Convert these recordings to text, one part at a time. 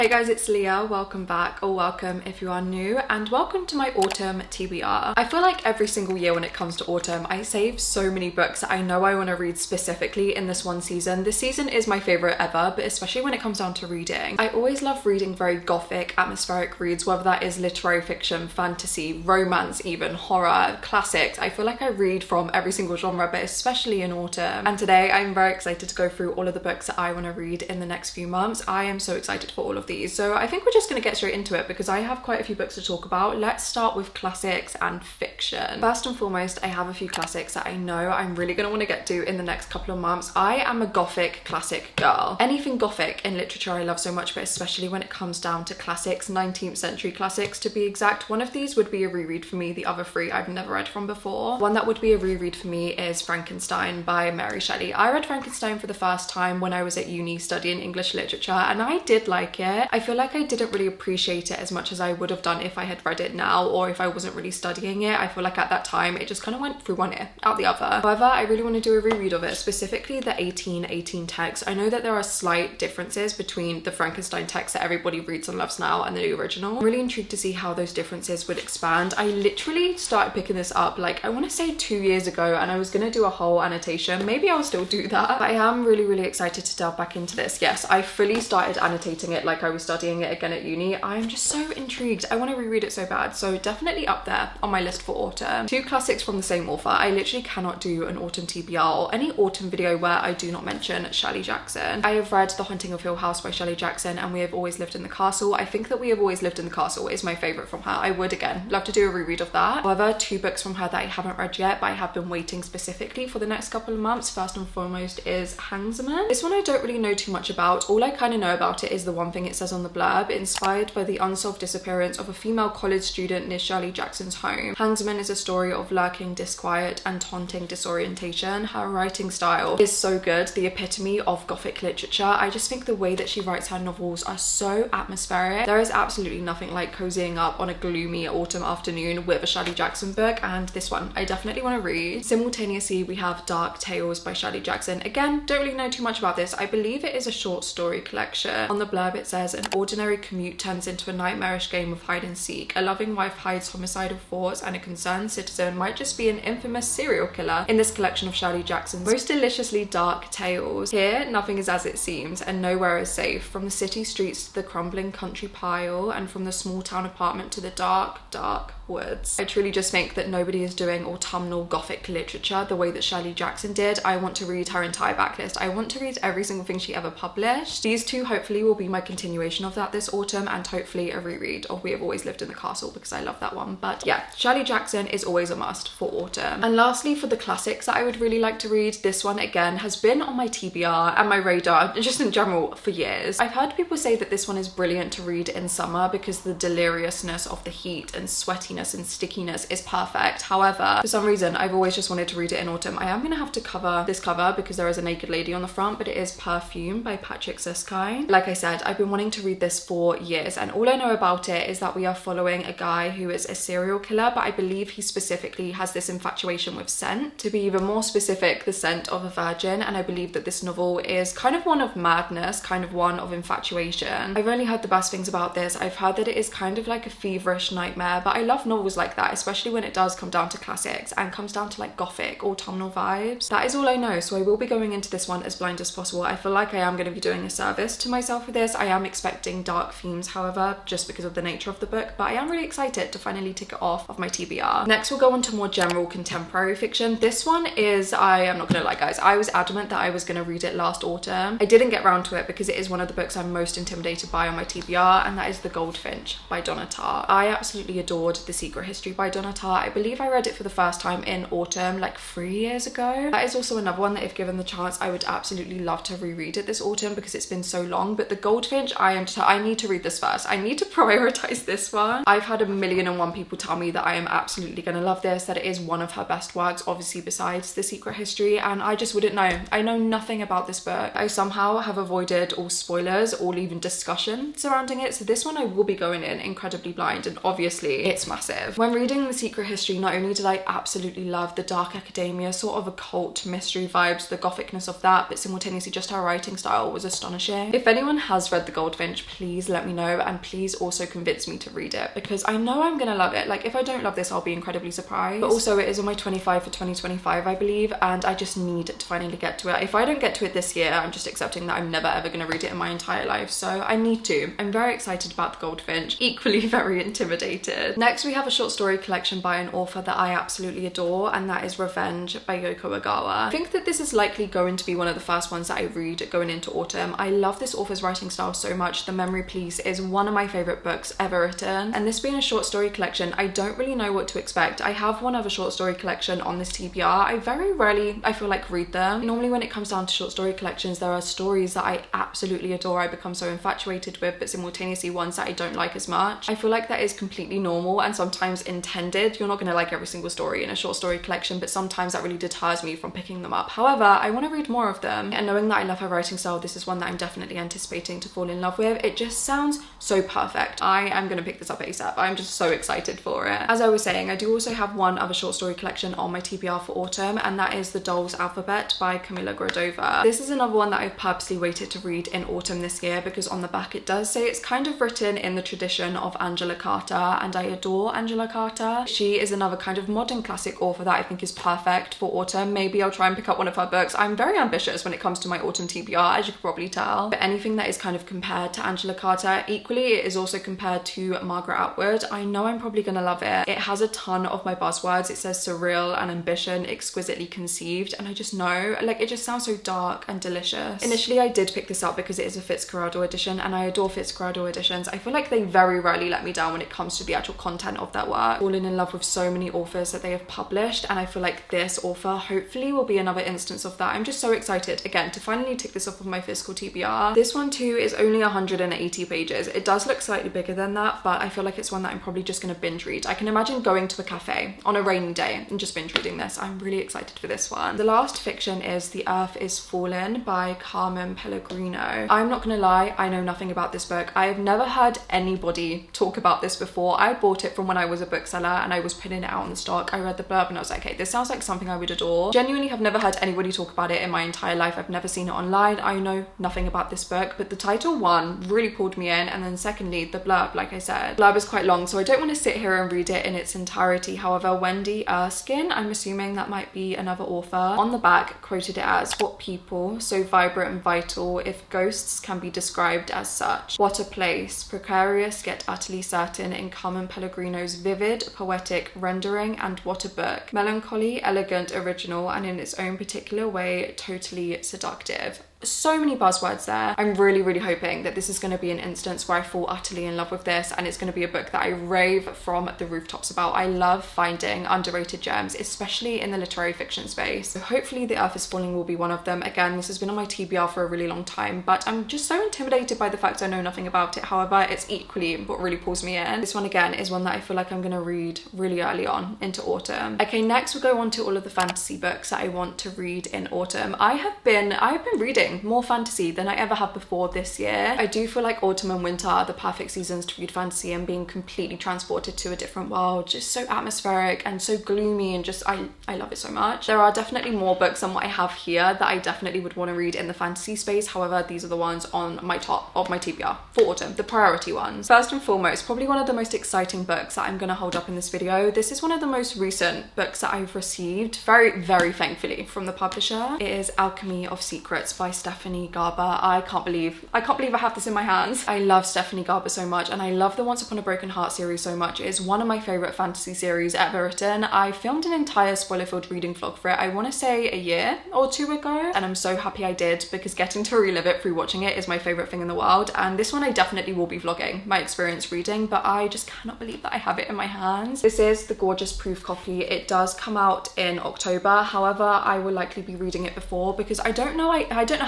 Hey guys, it's Leah. Welcome back, or welcome if you are new, and welcome to my autumn TBR. I feel like every single year when it comes to autumn, I save so many books that I know I want to read specifically in this one season. This season is my favorite ever, but especially when it comes down to reading. I always love reading very gothic, atmospheric reads, whether that is literary fiction, fantasy, romance, even horror, classics. I feel like I read from every single genre, but especially in autumn. And today I'm very excited to go through all of the books that I want to read in the next few months. I am so excited for all of these. So I think we're just going to get straight into it because I have quite a few books to talk about. Let's start with classics and fiction. First and foremost, I have a few classics that I know I'm really going to want to get to in the next couple of months. I am a gothic classic girl. Anything gothic in literature I love so much, but especially when it comes down to classics, 19th century classics to be exact. One of these would be a reread for me. The other three I've never read from before. One that would be a reread for me is Frankenstein by Mary Shelley. I read Frankenstein for the first time when I was at uni studying English literature, and I did like it. I feel like I didn't really appreciate it as much as I would have done if I had read it now, or if I wasn't really studying it. I feel like at that time it just kind of went through one ear out the other. However, I really want to do a reread of it, specifically the 1818 text. I know that there are slight differences between the Frankenstein text that everybody reads and loves now and the original. I'm really intrigued to see how those differences would expand. I literally started picking this up like I want to say 2 years ago, and I was going to do a whole annotation. Maybe I'll still do that, but I am really excited to delve back into this. Yes, I fully started annotating it like I was studying it again at uni. I'm just so intrigued. I want to reread it so bad. So definitely up there on my list for autumn. Two classics from the same author. I literally cannot do an autumn TBR or any autumn video where I do not mention Shelley Jackson. I have read The Haunting of Hill House by Shelley Jackson and We Have Always Lived in the Castle. I think that We Have Always Lived in the Castle is my favorite from her. I would again love to do a reread of that. However, two books from her that I haven't read yet, but I have been waiting specifically for the next couple of months. First and foremost is Hangsman. This one I don't really know too much about. All I kind of know about it is the one thing it says on the blurb. Inspired by the unsolved disappearance of a female college student near Shelley Jackson's home. Hangsman is a story of lurking disquiet and haunting disorientation. Her writing style is so good, the epitome of gothic literature. I just think the way that she writes her novels are so atmospheric. There is absolutely nothing like cozying up on a gloomy autumn afternoon with a Shelley Jackson book, and this one I definitely want to read. Simultaneously, we have Dark Tales by Shelley Jackson. Again, don't really know too much about this. I believe it is a short story collection. On the blurb it says, an ordinary commute turns into a nightmarish game of hide and seek. A loving wife hides homicidal thoughts, and a concerned citizen might just be an infamous serial killer in this collection of Shelley Jackson's most deliciously dark tales. Here, nothing is as it seems, and nowhere is safe. From the city streets to the crumbling country pile, and from the small town apartment to the dark woods. I truly just think that nobody is doing autumnal gothic literature the way that Shelley Jackson did. I want to read her entire backlist. I want to read every single thing she ever published. These two hopefully will be my continuation of that this autumn, and hopefully a reread of We Have Always Lived in the Castle because I love that one. But yeah, Shelley Jackson is always a must for autumn. And lastly, for the classics that I would really like to read, this one again has been on my TBR and my radar just in general for years. I've heard people say that this one is brilliant to read in summer because the deliriousness of the heat and sweatiness and stickiness is perfect. However, for some reason I've always just wanted to read it in autumn. I am gonna have to cover this cover because there is a naked lady on the front, but it is Perfume by Patrick Suskind. Like I said, I've been wanting to read this for years, and all I know about it is that we are following a guy who is a serial killer, but I believe he specifically has this infatuation with scent. To be even more specific, the scent of a virgin, and I believe that this novel is kind of one of madness, kind of one of infatuation. I've only heard the best things about this. I've heard that it is kind of like a feverish nightmare, but I love novels like that, especially when it does come down to classics and comes down to like gothic autumnal vibes. That is all I know, so I will be going into this one as blind as possible. I feel like I am going to be doing a service to myself with this. I am expecting dark themes, however, just because of the nature of the book, but I am really excited to finally tick it off of my TBR. Next, we'll go on to more general contemporary fiction. This one is, I am not gonna lie guys, I was adamant that I was gonna read it last autumn. I didn't get round to it because it is one of the books I'm most intimidated by on my TBR, and that is The Goldfinch by Donna Tartt. I absolutely adored The Secret History by Donna Tartt. I believe I read it for the first time in autumn like 3 years ago. That is also another one that if given the chance I would absolutely love to reread it this autumn because it's been so long. But The Goldfinch, I need to read this first. I need to prioritize this one. I've had 1,000,001 people tell me that I am absolutely gonna love this, that it is one of her best works, obviously besides The Secret History, and I just wouldn't know. I know nothing about this book. I somehow have avoided all spoilers, all even discussion surrounding it, so this one I will be going in incredibly blind, and obviously it's my massive. When reading The Secret History, not only did I absolutely love the dark academia, sort of occult mystery vibes, the gothicness of that, but simultaneously just her writing style was astonishing. If anyone has read The Goldfinch, please let me know, and please also convince me to read it, because I know I'm gonna love it. Like, if I don't love this, I'll be incredibly surprised. But also, it is on my 25 for 2025, I believe, and I just need to finally get to it. If I don't get to it this year, I'm just accepting that I'm never ever gonna read it in my entire life, so I need to. I'm very excited about The Goldfinch, equally very intimidated. Next, we have a short story collection by an author that I absolutely adore, and that is Revenge by Yoko Ogawa. I think that this is likely going to be one of the first ones that I read going into autumn. I love this author's writing style so much. The Memory Police is one of my favorite books ever written, and this being a short story collection, I don't really know what to expect. I have one other short story collection on this TBR. I very rarely, I feel like, read them. Normally when it comes down to short story collections, there are stories that I absolutely adore, I become so infatuated with, but simultaneously ones that I don't like as much. I feel like that is completely normal and sometimes intended. You're not going to like every single story in a short story collection, but sometimes that really deters me from picking them up. However, I want to read more of them, and knowing that I love her writing style, this is one that I'm definitely anticipating to fall in love with. It just sounds so perfect. I am going to pick this up ASAP. I'm just so excited for it. As I was saying, I do also have one other short story collection on my TBR for autumn, and that is The Doll's Alphabet by Camilla Gradova. This is another one that I've purposely waited to read in autumn this year, because on the back it does say it's kind of written in the tradition of Angela Carter, and I adore Angela Carter. She is another kind of modern classic author that I think is perfect for autumn. Maybe I'll try and pick up one of her books. I'm very ambitious when it comes to my autumn TBR, as you could probably tell, but anything that is kind of compared to Angela Carter, equally it is also compared to Margaret Atwood. I know I'm probably gonna love it. It has a ton of my buzzwords. It says surreal and ambition, exquisitely conceived, and I just know, like, it just sounds so dark and delicious. Initially I did pick this up because it is a Fitzcarraldo edition, and I adore Fitzcarraldo editions. I feel like they very rarely let me down when it comes to the actual content of their work. Fallen in love with so many authors that they have published, and I feel like this author hopefully will be another instance of that. I'm just so excited, again, to finally tick this off of my physical TBR. This one too is only 180 pages. It does look slightly bigger than that, but I feel like it's one that I'm probably just gonna binge read. I can imagine going to a cafe on a rainy day and just binge reading this. I'm really excited for this one. The last fiction is The Earth is Fallen by Carmen Pellegrino. I'm not gonna lie, I know nothing about this book. I have never heard anybody talk about this before. I bought it from when I was a bookseller and I was putting it out in stock. I read the blurb and I was like, okay, this sounds like something I would adore. Genuinely have never heard anybody talk about it in my entire life. I've never seen it online. I know nothing about this book, but the title, one, really pulled me in, and then secondly, the blurb, like I said. The blurb is quite long, so I don't want to sit here and read it in its entirety. However, Wendy Erskine, I'm assuming that might be another author, on the back quoted it as, "What people, so vibrant and vital, if ghosts can be described as such. What a place, precarious yet utterly certain in Carmen Pellegrino's vivid, poetic rendering, and what a book. Melancholy, elegant, original, and in its own particular way, totally seductive." So many buzzwords there. I'm really hoping that this is going to be an instance where I fall utterly in love with this, and it's going to be a book that I rave from the rooftops about. I love finding underrated gems, especially in the literary fiction space. So hopefully The Earth is Falling will be one of them. Again, this has been on my TBR for a really long time, but I'm just so intimidated by the fact I know nothing about it. However, it's equally what really pulls me in. This one again is one that I feel like I'm going to read really early on into autumn. Okay, next we'll go on to all of the fantasy books that I want to read in autumn. I have been reading more fantasy than I ever have before this year. I do feel like autumn and winter are the perfect seasons to read fantasy, and being completely transported to a different world, just so atmospheric and so gloomy, and just I love it so much. There are definitely more books than what I have here that I definitely would want to read in the fantasy space. However, these are the ones on my top of my TBR for autumn, the priority ones. First and foremost, probably one of the most exciting books that I'm going to hold up in this video. This is one of the most recent books that I've received, very thankfully, from the publisher. It is Alchemy of Secrets by Stephanie Garber. I can't believe I have this in my hands. I love Stephanie Garber so much, and I love the Once Upon a Broken Heart series so much. It is one of my favorite fantasy series ever written. I filmed an entire spoiler-filled reading vlog for it, I want to say a year or two ago, and I'm so happy I did, because getting to relive it through watching it is my favorite thing in the world. And this one I definitely will be vlogging my experience reading, but I just cannot believe that I have it in my hands. This is the gorgeous proof copy. It does come out in October. However, I will likely be reading it before, because I don't know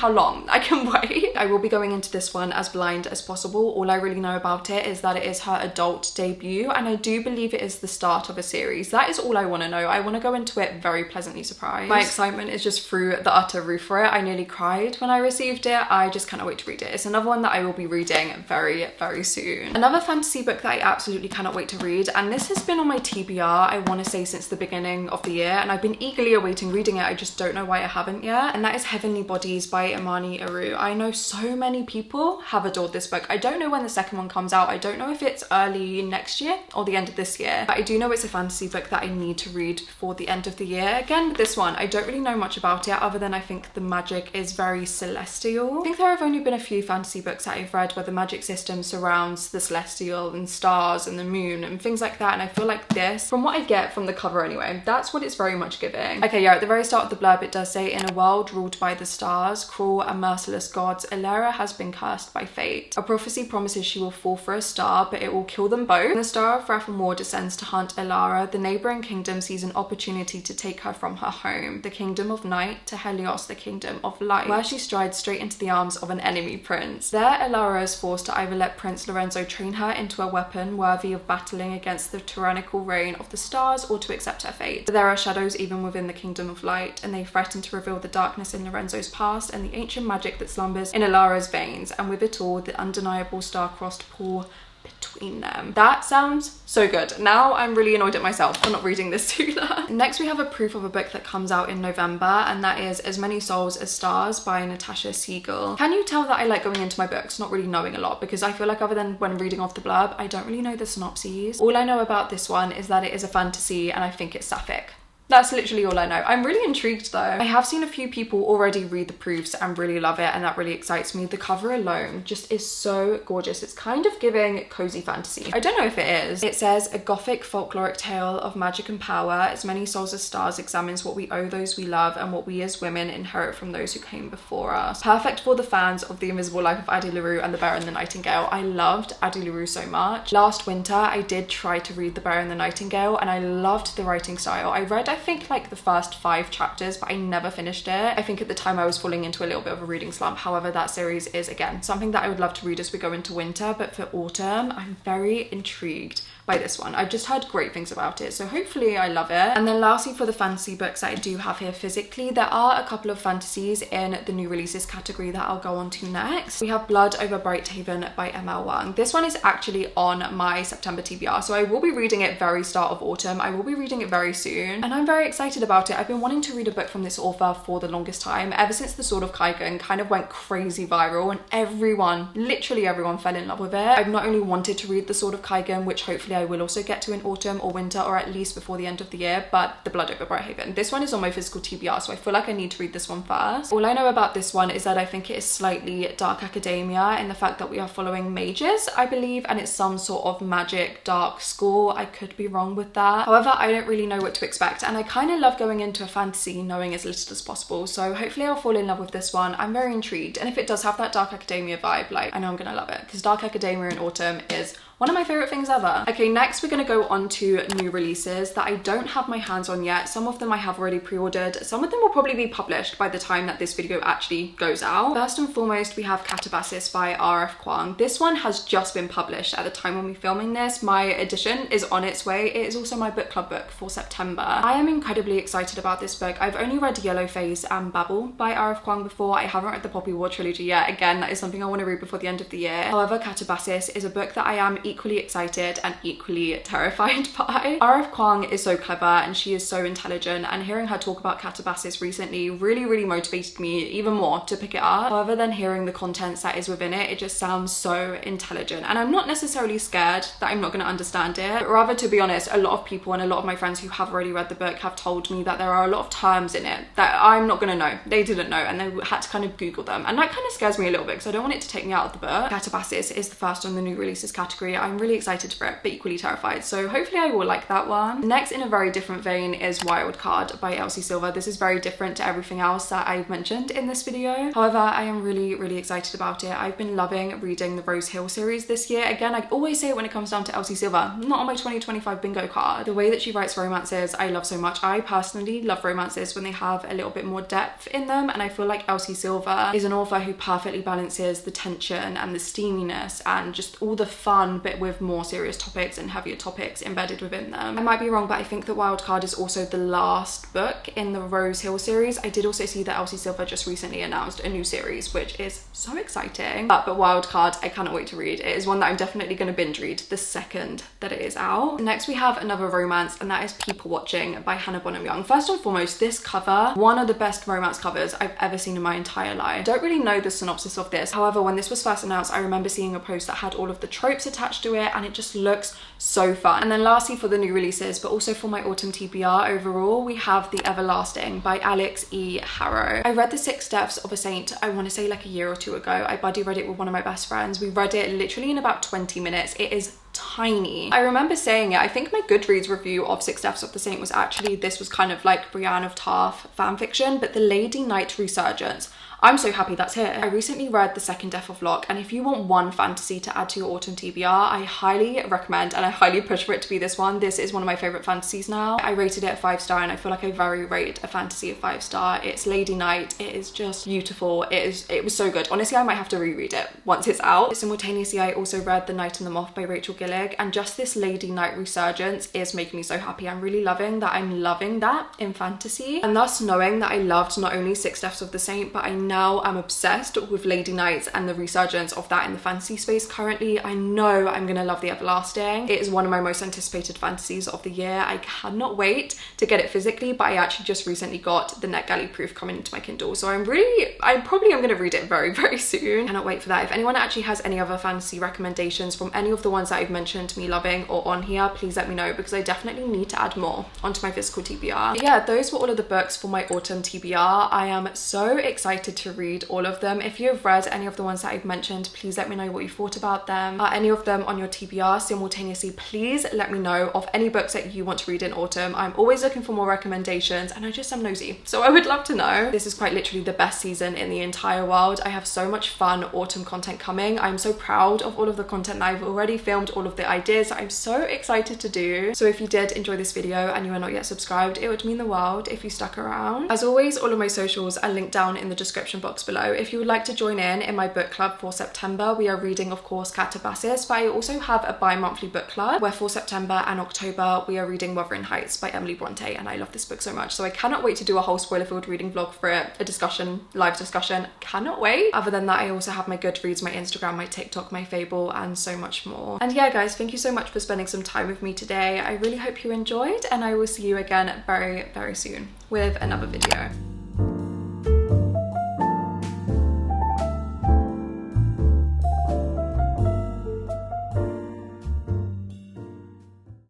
how long. I can wait. I will be going into this one as blind as possible. All I really know about it is that it is her adult debut, and I do believe it is the start of a series. That is all I want to know. I want to go into it very pleasantly surprised. My excitement is just through the utter roof for it. I nearly cried when I received it. I just cannot wait to read it. It's another one that I will be reading very, very soon. Another fantasy book that I absolutely cannot wait to read, and this has been on my TBR, I want to say since the beginning of the year, and I've been eagerly awaiting reading it. I just don't know why I haven't yet, and that is Heavenly Bodies by Imani Aru. I know so many people have adored this book. I don't know when the second one comes out. I don't know if it's early next year or the end of this year, but I do know it's a fantasy book that I need to read before the end of the year. Again, with this one, I don't really know much about it other than I think the magic is very celestial. I think there have only been a few fantasy books that I've read where the magic system surrounds the celestial and stars and the moon and things like that, and I feel like this, from what I get from the cover anyway, that's what it's very much giving. Okay, yeah, at the very start of the blurb it does say, in a world ruled by the stars, cruel and merciless gods, Elara has been cursed by fate. A prophecy promises she will fall for a star, but it will kill them both. When the star of Rathmore descends to hunt Elara, the neighbouring kingdom sees an opportunity to take her from her home, the kingdom of night, to Helios, the kingdom of light, where she strides straight into the arms of an enemy prince. There, Elara is forced to either let Prince Lorenzo train her into a weapon worthy of battling against the tyrannical reign of the stars, or to accept her fate. But there are shadows even within the kingdom of light, and they threaten to reveal the darkness in Lorenzo's past and the ancient magic that slumbers in Elara's veins, and with it all, the undeniable star-crossed pull between them. That sounds so good. Now I'm really annoyed at myself for not reading this sooner. Next we have a proof of a book that comes out in November, and that is As Many Souls as Stars by Natasha Siegel. Can you tell that I like going into my books not really knowing a lot, because I feel like other than when reading off the blurb, I don't really know the synopses. All I know about this one is that it is a fantasy and I think it's sapphic. That's literally all I know. I'm really intrigued though. I have seen a few people already read the proofs and really love it, and that really excites me. The cover alone just is so gorgeous. It's kind of giving cozy fantasy. I don't know if it is. It says, a gothic folkloric tale of magic and power, As Many Souls as Stars examines what we owe those we love and what we as women inherit from those who came before us. Perfect for the fans of The Invisible Life of Addie LaRue and The Bear and the Nightingale. I loved Addie LaRue so much. Last winter, I did try to read The Bear and the Nightingale, and I loved the writing style. I read, I think, like the first 5 chapters, but I never finished it. I think at the time I was falling into a little bit of a reading slump. However, that series is, again, something that I would love to read as we go into winter, but for autumn, I'm very intrigued by this one. I've just heard great things about it, so hopefully I love it. And then lastly, for the fantasy books that I do have here physically, there are a couple of fantasies in the new releases category that I'll go on to next. We have Blood Over Brighthaven by ML Wang. This one is actually on my September TBR, so I will be reading it very start of autumn. I will be reading it very soon, and I'm very excited about it. I've been wanting to read a book from this author for the longest time, ever since The Sword of Kaigen kind of went crazy viral, and everyone, literally everyone, fell in love with it. I've not only wanted to read The Sword of Kaigen, which hopefully I will also get to in autumn or winter, or at least before the end of the year, but The Blood Over Brighthaven. This one is on my physical TBR, so I feel like I need to read this one first. All I know about this one is that I think it is slightly dark academia in the fact that we are following mages, I believe, and it's some sort of magic dark school. I could be wrong with that. However, I don't really know what to expect, and I kind of love going into a fantasy knowing as little as possible, so hopefully I'll fall in love with this one. I'm very intrigued, and if it does have that dark academia vibe, like, I know I'm gonna love it, because dark academia in autumn is one of my favorite things ever. Okay, next we're gonna go on to new releases that I don't have my hands on yet. Some of them I have already pre-ordered. Some of them will probably be published by the time that this video actually goes out. First and foremost, we have Catabasis by R.F. Kuang. This one has just been published at the time when we're filming this. My edition is on its way. It is also my book club book for September. I am incredibly excited about this book. I've only read Yellow Face and Babel by R.F. Kuang before. I haven't read the Poppy War trilogy yet. Again, that is something I want to read before the end of the year. However, Catabasis is a book that I am equally excited and equally terrified by. R.F. Kuang is so clever and she is so intelligent, and hearing her talk about Catabasis recently really motivated me even more to pick it up. However, then hearing the contents that is within it, it just sounds so intelligent, and I'm not necessarily scared that I'm not going to understand it, but rather, to be honest, a lot of people and a lot of my friends who have already read the book have told me that there are a lot of terms in it that I'm not going to know. They didn't know, and they had to kind of Google them, and that kind of scares me a little bit because I don't want it to take me out of the book. Catabasis is the first on the new releases category. I'm really excited for it, but equally terrified, so hopefully I will like that one. Next, in a very different vein, is Wild Card by Elsie Silver. This is very different to everything else that I've mentioned in this video. However, I am really excited about it. I've been loving reading the Rose Hill series this year. Again, I always say it when it comes down to Elsie Silver, not on my 2025 bingo card. The way that she writes romances, I love so much. I personally love romances when they have a little bit more depth in them, and I feel like Elsie Silver is an author who perfectly balances the tension and the steaminess and just all the fun, but with more serious topics and heavier topics embedded within them. I might be wrong, but I think that Wildcard is also the last book in the Rose Hill series. I did also see that Elsie Silver just recently announced a new series, which is so exciting. But Wildcard, I cannot wait to read. It is one that I'm definitely going to binge read the second that it is out. Next we have another romance, and that is People Watching by Hannah Bonham Young. First and foremost, this cover, one of the best romance covers I've ever seen in my entire life. Don't really know the synopsis of this. However, when this was first announced, I remember seeing a post that had all of the tropes attached to it, and it just looks so fun. And then lastly, for the new releases, but also for my autumn TBR overall, we have The Everlasting by Alex E. Harrow. I read The Six Deaths of a Saint, I want to say like a year or two ago. I buddy read it with one of my best friends. We read it literally in about 20 minutes. It is tiny. I remember saying it, I think my Goodreads review of Six Deaths of the Saint was actually, this was kind of like Brienne of Tarth fanfiction, but the Lady Knight resurgence, I'm so happy that's here. I recently read The Second Death of Locke, and if you want one fantasy to add to your autumn TBR, I highly recommend and I highly push for it to be this one. This is one of my favorite fantasies now. I rated it a 5-star, and I feel like I very rate a fantasy a 5-star. It's Lady Knight. It is just beautiful. It was so good. Honestly, I might have to reread it once it's out. Simultaneously, I also read The Night and the Moth by Rachel Gillig, and just this Lady Knight resurgence is making me so happy. I'm really loving that I'm loving that in fantasy, and thus knowing that I loved not only Six Deaths of the Saint, but I now am obsessed with Lady Knights and the resurgence of that in the fantasy space currently. I know I'm gonna love The Everlasting. It is one of my most anticipated fantasies of the year. I cannot wait to get it physically, but I actually just recently got the NetGalley proof coming into my Kindle, so I probably am gonna read it very, very soon. Cannot wait for that. If anyone actually has any other fantasy recommendations from any of the ones that I've mentioned me loving or on here, please let me know, because I definitely need to add more onto my physical TBR. But yeah, those were all of the books for my autumn TBR. I am so excited to read all of them. If you have read any of the ones that I've mentioned, please let me know what you thought about them. Are any of them on your TBR? Simultaneously, please let me know of any books that you want to read in autumn. I'm always looking for more recommendations, and I just am nosy, so I would love to know. This is quite literally the best season in the entire world. I have so much fun autumn content coming. I'm so proud of all of the content that I've already filmed, all of the ideas that I'm so excited to do. So if you did enjoy this video and you are not yet subscribed, it would mean the world if you stuck around. As always, all of my socials are linked down in the description box below. If you would like to join in my book club for September, we are reading, of course, Catabasis, but I also have a bi-monthly book club where for September and October we are reading Wuthering Heights by Emily Bronte, and I love this book so much, so I cannot wait to do a whole spoiler-filled reading vlog for it, a discussion, live discussion. Cannot wait. Other than that, I also have my Goodreads, my Instagram, my TikTok, my Fable, and so much more. And yeah, guys, thank you so much for spending some time with me today. I really hope you enjoyed, and I will see you again very, very soon with another video.